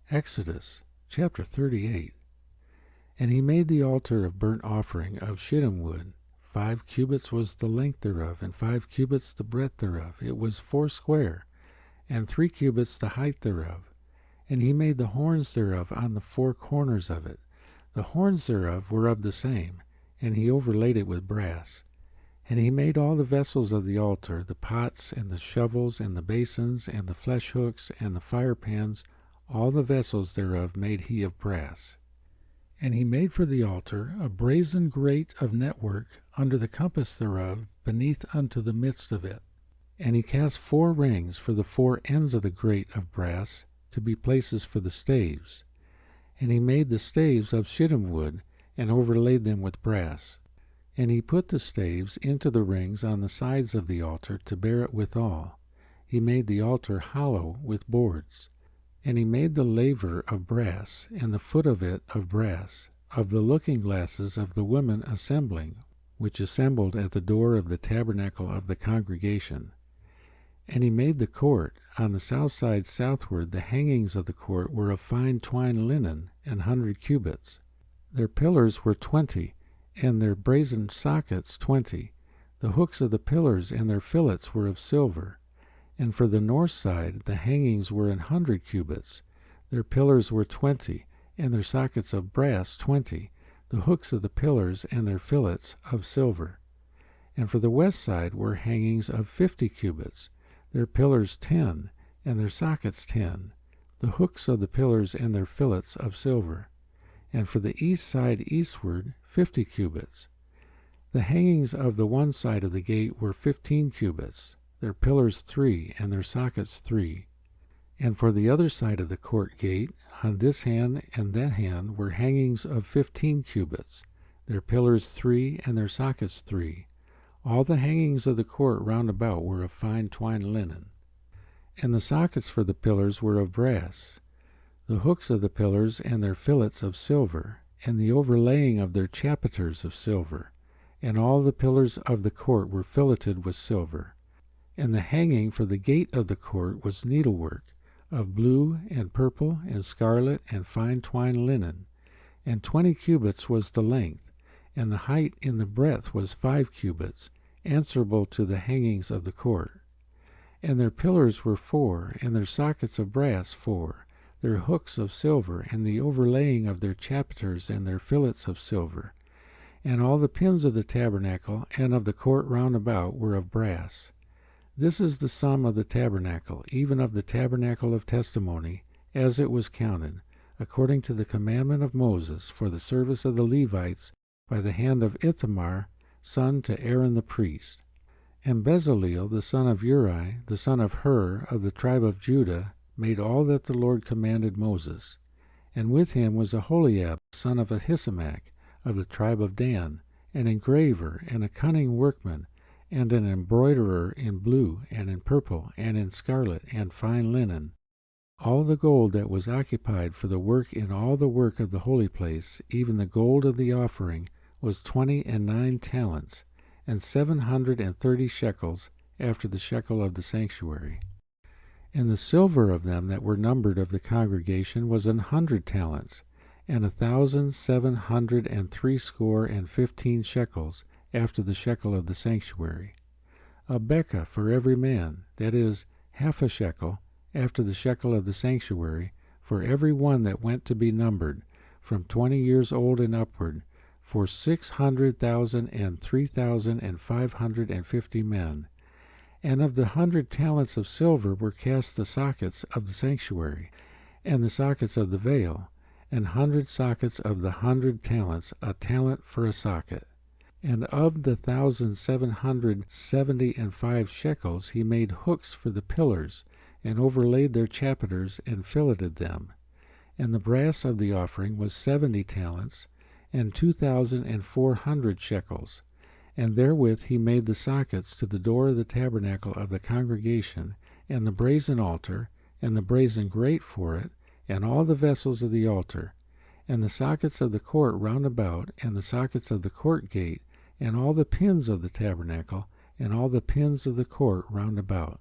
Exodus chapter 38. And he made the altar of burnt offering of shittim wood. 5 cubits was the length thereof, and 5 cubits the breadth thereof. It was 4 square, and 3 cubits the height thereof. And he made the horns thereof on the 4 corners of it. The horns thereof were of the same, and he overlaid it with brass. And he made all the vessels of the altar, the pots, and the shovels, and the basins, and the flesh hooks, and the fire pans, all the vessels thereof made he of brass. And he made for the altar a brazen grate of network under the compass thereof, beneath unto the midst of it. And he cast 4 rings for the 4 ends of the grate of brass, to be places for the staves. And he made the staves of shittim wood, and overlaid them with brass. And he put the staves into the rings on the sides of the altar, to bear it withal. He made the altar hollow with boards. And he made the laver of brass, and the foot of it of brass, of the looking glasses of the women assembling, which assembled at the door of the tabernacle of the congregation. And he made the court. On the south side southward the hangings of the court were of fine twined linen, 100 cubits. Their pillars were 20, and their brazen sockets 20. The hooks of the pillars and their fillets were of silver. And for the north side the hangings were 100 cubits. Their pillars were 20, and their sockets of brass 20. The hooks of the pillars and their fillets of silver. And for the west side were hangings of 50 cubits. Their pillars 10, and their sockets 10. The hooks of the pillars and their fillets of silver. And for the east side eastward 50 cubits. The hangings of the one side of the gate were 15 cubits. Their pillars 3, and their sockets 3. And for the other side of the court gate, on this hand and that hand, were hangings of 15 cubits. Their pillars 3, and their sockets 3. All the hangings of the court round about were of fine twined linen. And the sockets for the pillars were of brass. The hooks of the pillars and their fillets of silver, and the overlaying of their chapiters of silver. And all the pillars of the court were filleted with silver. And the hanging for the gate of the court was needlework, of blue and purple and scarlet and fine twined linen. And 20 cubits was the length, and the height in the breadth was 5 cubits, answerable to the hangings of the court. And their pillars were 4, and their sockets of brass 4, their hooks of silver, and the overlaying of their chapiters and their fillets of silver. And all the pins of the tabernacle and of the court round about were of brass. This is the sum of the tabernacle, even of the tabernacle of testimony, as it was counted, according to the commandment of Moses, for the service of the Levites, by the hand of Ithamar, son to Aaron the priest. And Bezaleel, the son of Uri, the son of Hur, of the tribe of Judah, made all that the Lord commanded Moses. And with him was Aholiab, son of Ahisamach, of the tribe of Dan, an engraver, and a cunning workman, and an embroiderer in blue, and in purple, and in scarlet, and fine linen. All the gold that was occupied for the work in all the work of the holy place, even the gold of the offering, was 29 talents, and 730 shekels, after the shekel of the sanctuary. And the silver of them that were numbered of the congregation was 100 talents, and 1,760 shekels, after the shekel of the sanctuary. A bekah for every man, that is, half a shekel, after the shekel of the sanctuary, for every one that went to be numbered, from 20 years old and upward, for 600,000 and 3,550 men. And of the 100 talents of silver were cast the sockets of the sanctuary, and the sockets of the veil, and 100 sockets of the 100 talents, a talent for a socket. And of the 1,775 shekels he made hooks for the pillars, and overlaid their chapiters, and filleted them. And the brass of the offering was 70 talents, and 2,400 shekels. And therewith he made the sockets to the door of the tabernacle of the congregation, and the brazen altar, and the brazen grate for it, and all the vessels of the altar, and the sockets of the court round about, and the sockets of the court gate, and all the pins of the tabernacle, and all the pins of the court round about.